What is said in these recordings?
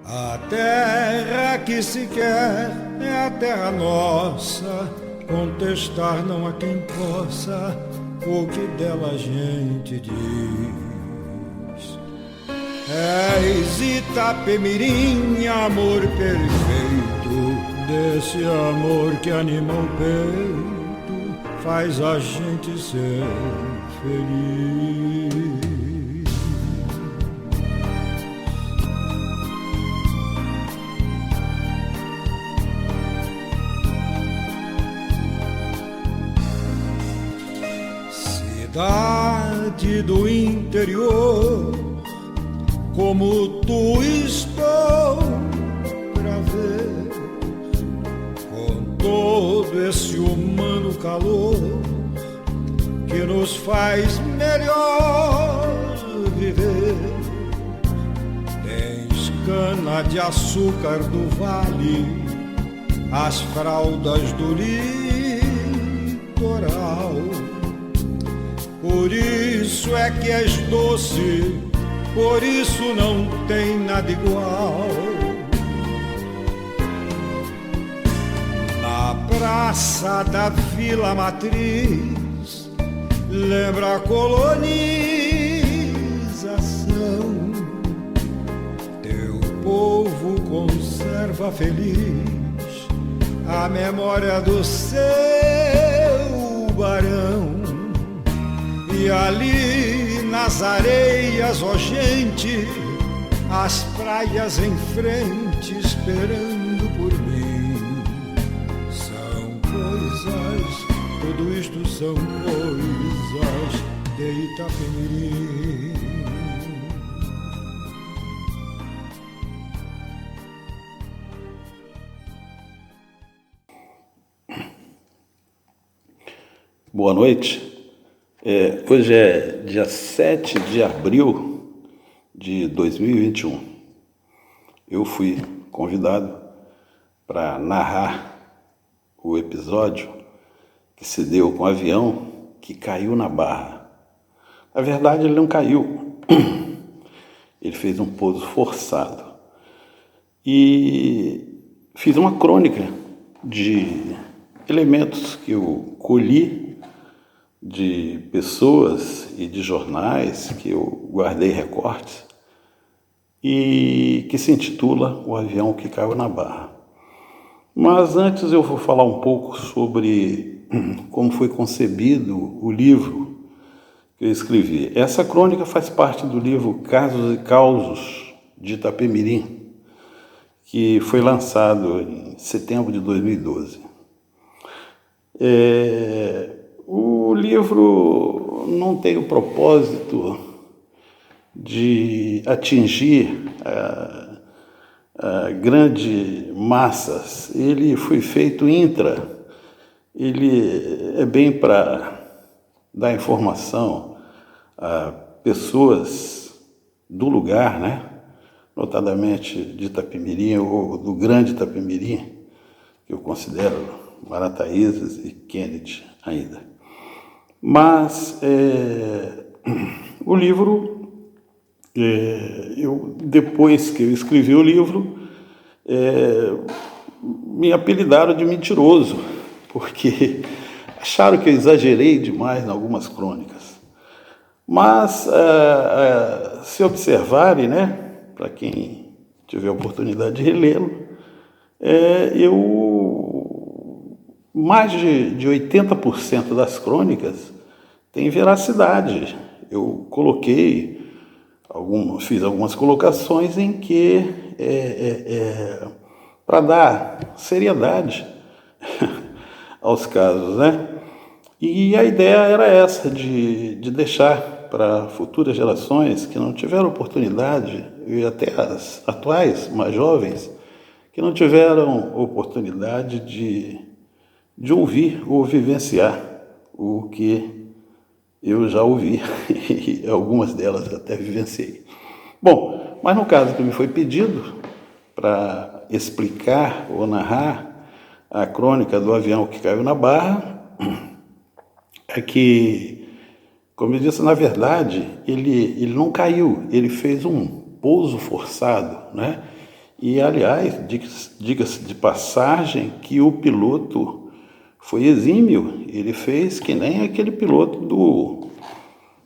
A terra que se quer é a terra nossa, contestar não há quem possa o que dela a gente diz. És Itapemirim, amor perfeito, desse amor que anima o peito, faz a gente ser feliz. Cidade do interior, como tu estou pra ver, com todo esse humano calor que nos faz melhor viver. Tens cana de açúcar do vale, as fraldas do litoral. Por isso é que és doce, por isso não tem nada igual. Na praça da Vila Matriz, lembra a colonização. Teu povo conserva feliz a memória do seu barão. E ali nas areias, ó gente, as praias em frente esperando por mim. São coisas, tudo isto são coisas de Itapemirim. Boa noite. Hoje é dia 7 de abril de 2021. Eu fui convidado para narrar o episódio que se deu com o avião que caiu na Barra. Na verdade, ele não caiu. Ele fez um pouso forçado. E fiz uma crônica de elementos que eu colhi de pessoas e de jornais que eu guardei recortes e que se intitula O Avião que Caiu na Barra. Mas antes eu vou falar um pouco sobre como foi concebido o livro que eu escrevi. Essa crônica faz parte do livro Casos e Causos de Itapemirim, que foi lançado em setembro de 2012. O livro não tem o propósito de atingir grandes massas. Ele foi feito intra. Ele é bem para dar informação a pessoas do lugar, né? Notadamente de Itapemirim ou do grande Itapemirim, que eu considero Marataízes e Kennedy ainda. Mas o livro, depois que eu escrevi o livro, me apelidaram de mentiroso, porque acharam que eu exagerei demais em algumas crônicas. Mas, se observarem, né, para quem tiver a oportunidade de relê-lo, mais de 80% das crônicas tem veracidade. Eu fiz algumas colocações em que, para dar seriedade aos casos, né? E a ideia era essa, de deixar para futuras gerações que não tiveram oportunidade, e até as atuais, mais jovens, que não tiveram oportunidade de ouvir ou vivenciar o que eu já ouvi, e algumas delas até vivenciei. Bom, mas no caso que me foi pedido para explicar ou narrar a crônica do avião que caiu na Barra, é que, como eu disse, na verdade, ele não caiu, ele fez um pouso forçado, né? E, aliás, diga-se de passagem que o piloto foi exímio. Ele fez que nem aquele piloto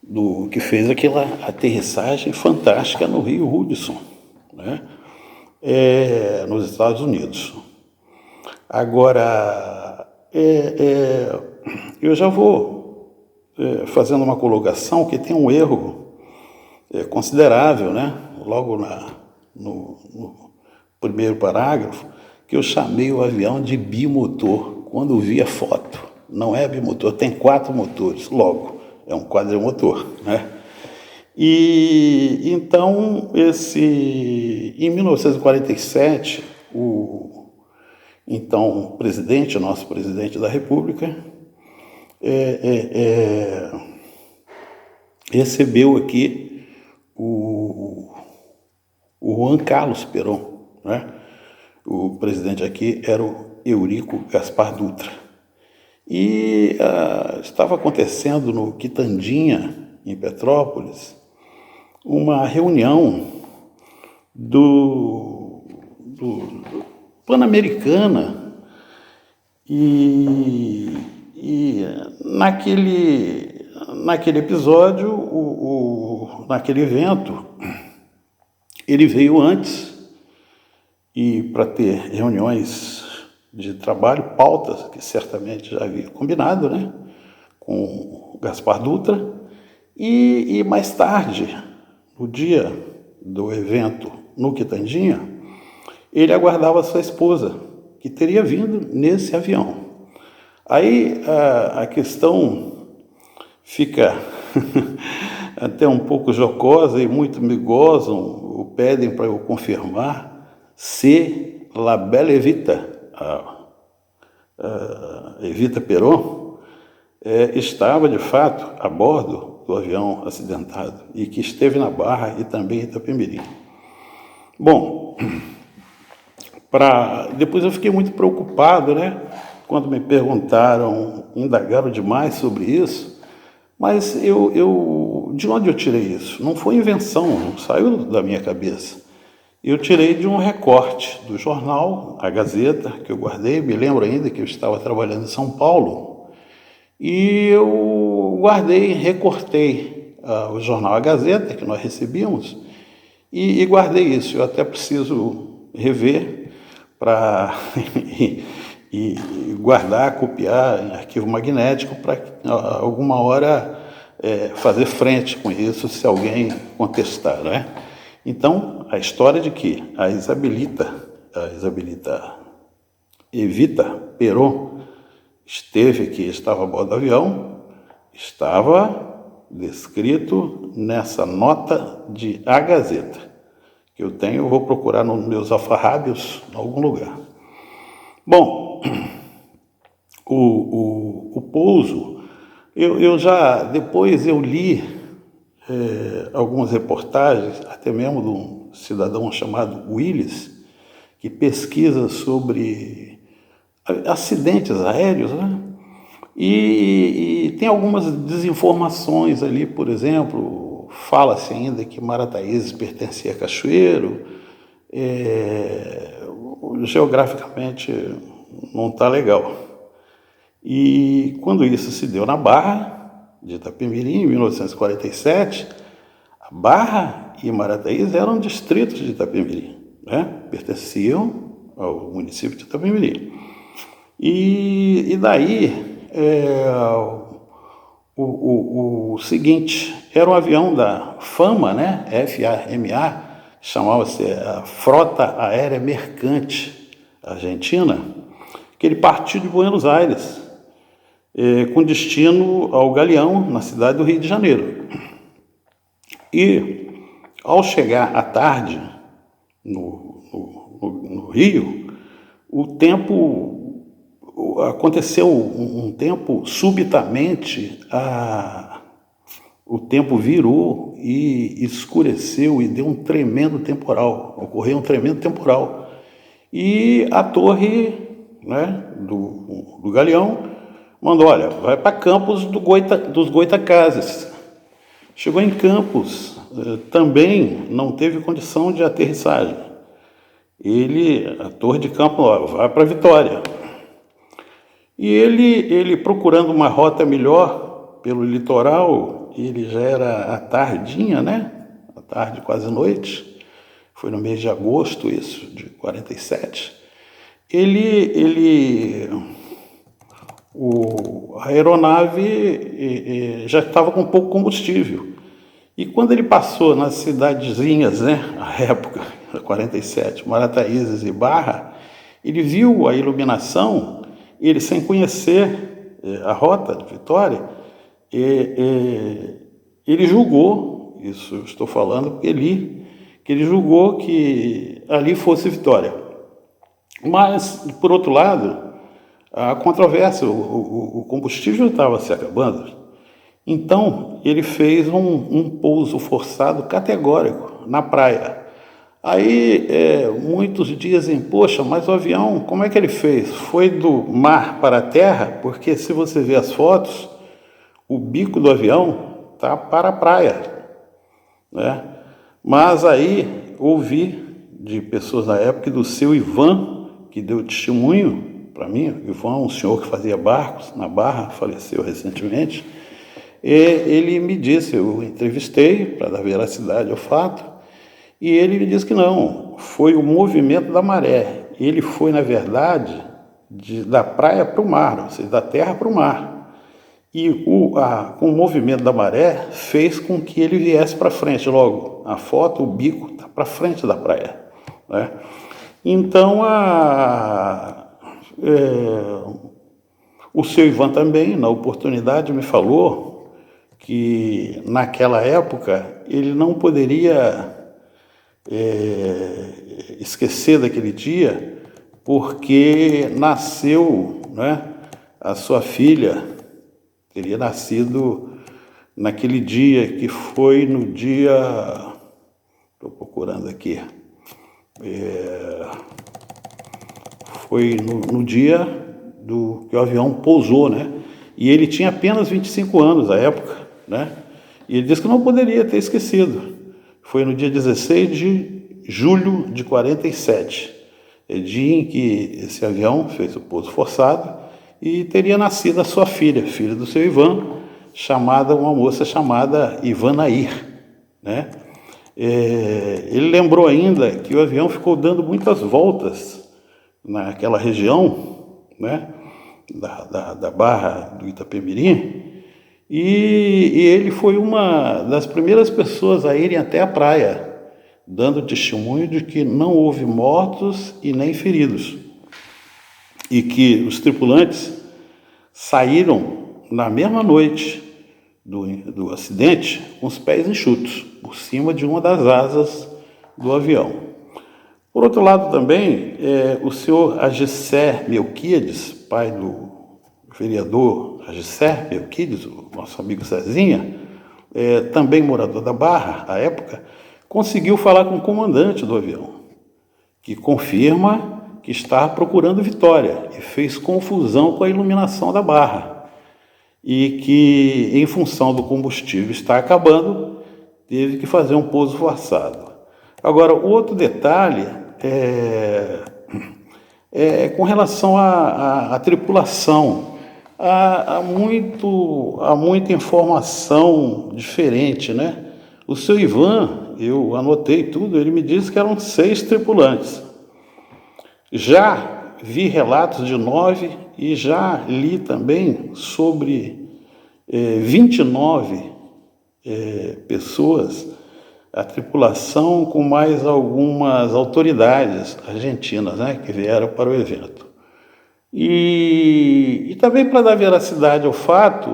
do que fez aquela aterrissagem fantástica no Rio Hudson, né? Nos Estados Unidos. Agora, eu já vou fazendo uma colocação que tem um erro considerável, né? Logo no primeiro parágrafo, que eu chamei o avião de bimotor, quando vi a foto. Não é bimotor, tem 4 motores, logo, é um quadrimotor, né? E então, em 1947, o então presidente, nosso presidente da República, recebeu aqui o Juan Carlos Perón, né? O presidente aqui era o Eurico Gaspar Dutra. E estava acontecendo no Quitandinha, em Petrópolis, uma reunião do Pan-Americana e naquele episódio, naquele evento, ele veio antes e para ter reuniões de trabalho, pautas que certamente já havia combinado, né, com o Gaspar Dutra, e mais tarde, no dia do evento no Quitandinha, ele aguardava sua esposa, que teria vindo nesse avião. Aí a questão fica até um pouco jocosa e muito me gozam, pedem para eu confirmar se La Belle Evita, Evita Peron, estava de fato a bordo do avião acidentado e que esteve na Barra e também em Itapemirim. Bom, depois eu fiquei muito preocupado, né? Quando me perguntaram, indagaram demais sobre isso, mas de onde eu tirei isso? Não foi invenção, não saiu da minha cabeça. Eu tirei de um recorte do jornal, a Gazeta, que eu guardei. Me lembro ainda que eu estava trabalhando em São Paulo, e eu guardei, recortei o jornal A Gazeta, que nós recebíamos, e guardei isso. Eu até preciso rever para e guardar, copiar em arquivo magnético para alguma hora fazer frente com isso se alguém contestar, né? Então, a história de que a Isabelita Evita Peron esteve aqui, estava a bordo do avião, estava descrito nessa nota de A Gazeta, que eu tenho, vou procurar nos meus alfarrábios em algum lugar. Bom, o pouso, depois eu li algumas reportagens, até mesmo de um cidadão chamado Willis, que pesquisa sobre acidentes aéreos, né? E tem algumas desinformações ali. Por exemplo, fala-se ainda que Marataízes pertencia a Cachoeiro. Geograficamente não está legal. E quando isso se deu na Barra de Itapemirim, em 1947, a Barra e Marataízes eram distritos de Itapemirim, né? Pertenciam ao município de Itapemirim. E daí, o seguinte, era um avião da FAMA, né? FAMA, chamava-se a Frota Aérea Mercante Argentina, que ele partiu de Buenos Aires, com destino ao Galeão, na cidade do Rio de Janeiro. E, ao chegar à tarde no Rio, aconteceu um tempo, subitamente, o tempo virou e escureceu e deu um tremendo temporal, ocorreu um tremendo temporal. E a torre, né, do Galeão mandou, olha, vai para Campos dos Goitacazes. Chegou em Campos, também não teve condição de aterrissagem. a Torre de Campo, ó, vai para Vitória. E ele procurando uma rota melhor pelo litoral, ele já era à tardinha, né? À tarde, quase noite. Foi no mês de agosto, isso, de 47. A aeronave já estava com pouco combustível. E quando ele passou nas cidadezinhas, né, à época, 47, Marataízes e Barra, ele viu a iluminação, ele sem conhecer a rota de Vitória, ele julgou, isso eu estou falando porque ele julgou que ali fosse Vitória. Mas, por outro lado, a controvérsia, o combustível estava se acabando. Então, ele fez um pouso forçado categórico na praia. Aí, muitos dizem, poxa, mas o avião, como é que ele fez? Foi do mar para a terra? Porque se você vê as fotos, o bico do avião está para a praia, né? Mas aí, ouvi de pessoas da época, do seu Ivan, que deu testemunho para mim, Ivan, um senhor que fazia barcos na Barra, faleceu recentemente. Ele me disse, eu entrevistei para dar veracidade ao fato, e ele me disse que não, foi o movimento da maré. Ele foi, na verdade, da praia para o mar, ou seja, da terra para o mar. E com o movimento da maré fez com que ele viesse para frente. Logo, a foto, o bico está para frente da praia, né? Então, o seu Ivan também, na oportunidade, me falou que naquela época ele não poderia esquecer daquele dia, porque nasceu, né, a sua filha, teria nascido naquele dia, que foi no dia, estou procurando aqui, foi no dia que o avião pousou, né? E ele tinha apenas 25 anos à época, né? E ele disse que não poderia ter esquecido. Foi no dia 16 de julho de 47, dia em que esse avião fez o pouso forçado e teria nascido a sua filha do seu Ivan, uma moça chamada Ivanair, né? Ele lembrou ainda que o avião ficou dando muitas voltas naquela região, né, da Barra do Itapemirim, e ele foi uma das primeiras pessoas a irem até a praia, dando testemunho de que não houve mortos e nem feridos, e que os tripulantes saíram na mesma noite do acidente com os pés enxutos, por cima de uma das asas do avião. Por outro lado também, o senhor Agissé Melquiades, pai do vereador Agissé Melquiades, o nosso amigo Cezinha, também morador da Barra, à época, conseguiu falar com o comandante do avião, que confirma que está procurando Vitória e fez confusão com a iluminação da Barra, e que, em função do combustível estar acabando, teve que fazer um pouso forçado. Agora, o outro detalhe com relação à tripulação. Há muita informação diferente, né? O seu Ivan, eu anotei tudo, ele me disse que eram 6 tripulantes. Já vi relatos de 9 e já li também sobre 29 pessoas, a tripulação com mais algumas autoridades argentinas, né, que vieram para o evento. E também, para dar veracidade ao fato,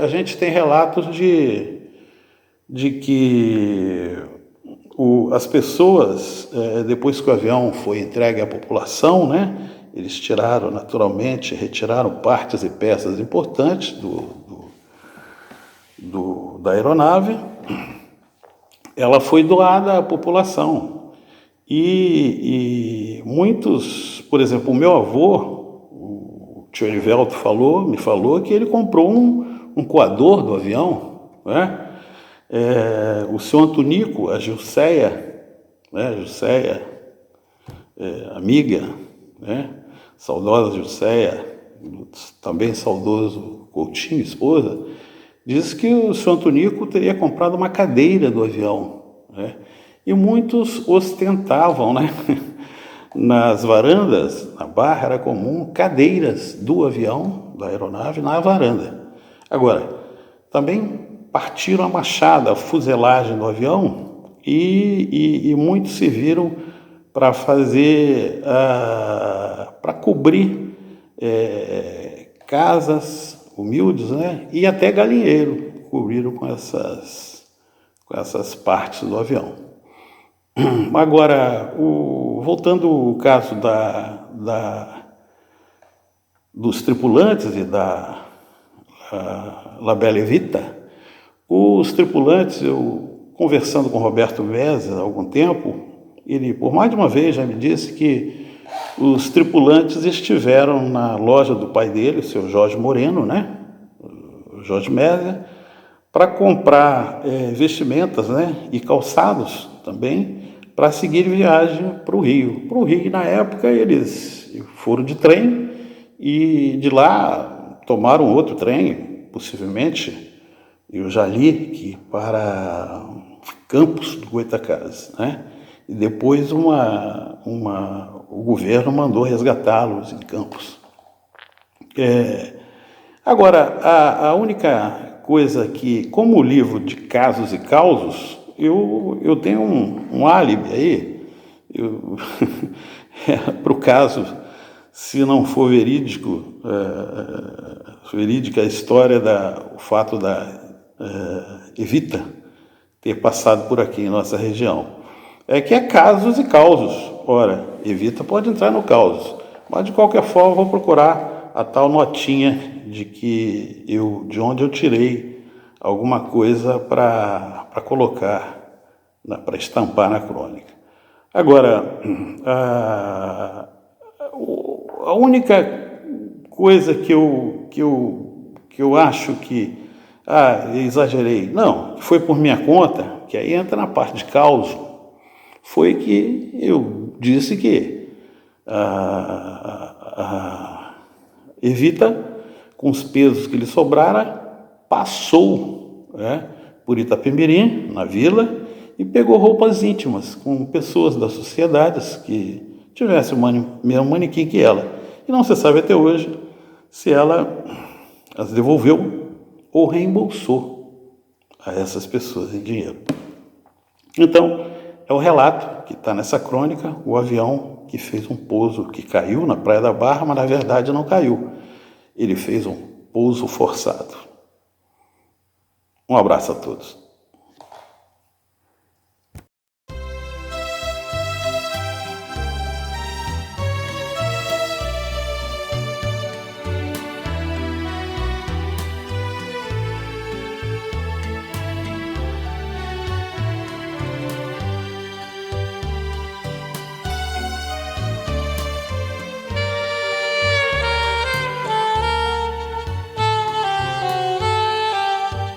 a gente tem relatos de que as pessoas, depois que o avião foi entregue à população, né, eles retiraram partes e peças importantes da aeronave. Ela foi doada à população. E muitos, por exemplo, o meu avô, o tio Erivelto me falou que ele comprou um coador do avião, né? O seu Antonico, a Gilceia, né? amiga, né? Saudosa Jusceia, também saudoso Coutinho, esposa, diz que o senhor Antonico teria comprado uma cadeira do avião, né? E muitos ostentavam, né? Nas varandas, na barra, era comum cadeiras do avião, da aeronave, na varanda. Agora, também partiram a machada, a fuselagem do avião, e muitos se viram para fazer, para cobrir casas humildes, né? E até galinheiro cobriram com essas partes do avião. Agora, voltando ao caso dos tripulantes e da La Bella Evita, os tripulantes, eu conversando com Roberto Vez há algum tempo, ele por mais de uma vez já me disse que os tripulantes estiveram na loja do pai dele, o seu Jorge Moreno, né? O Jorge Mézia, para comprar vestimentas, né? E calçados também, para seguir viagem para o Rio. Para o Rio, na época, eles foram de trem e de lá tomaram outro trem, possivelmente, eu já li que para Campos do Goytacazes, né? E depois o governo mandou resgatá-los em Campos. Agora, a única coisa que, como livro de casos e causos, eu tenho um álibi aí, para o caso, se não for verídica a história, o fato da Evita ter passado por aqui em nossa região. Que é casos e causos. Ora, Evita pode entrar no causos, mas de qualquer forma vou procurar a tal notinha de onde eu tirei alguma coisa para colocar, para estampar na crônica. Agora, a única coisa que eu acho que exagerei, não, foi por minha conta, que aí entra na parte de causa, foi que eu disse que Evita, com os pesos que lhe sobraram, passou, por Itapemirim, na vila, e pegou roupas íntimas com pessoas da sociedade que tivessem o mesmo manequim que ela. E não se sabe até hoje se ela as devolveu ou reembolsou a essas pessoas em dinheiro. Então, é o relato que está nessa crônica, o avião que fez um pouso, que caiu na Praia da Barra, mas na verdade não caiu. Ele fez um pouso forçado. Um abraço a todos.